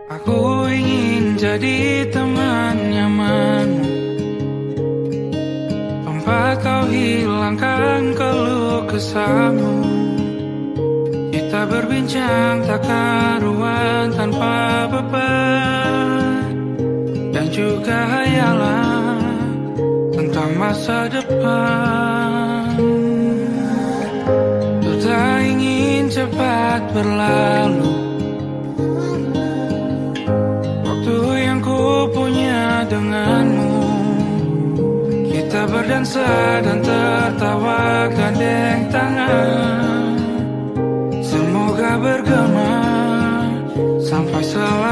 Aku ingin jadi teman nyamanmu, tempat kau hilangkan keluh kesahmu. Kita berbincang tak karuan tanpa beban, dan juga hayalan tentang masa depan. Ku tak ingin cepat berlalu, waktu yang ku punya denganmu. Kita berdansa dan tertawa gandeng tangan, semoga bergema sampai selalu.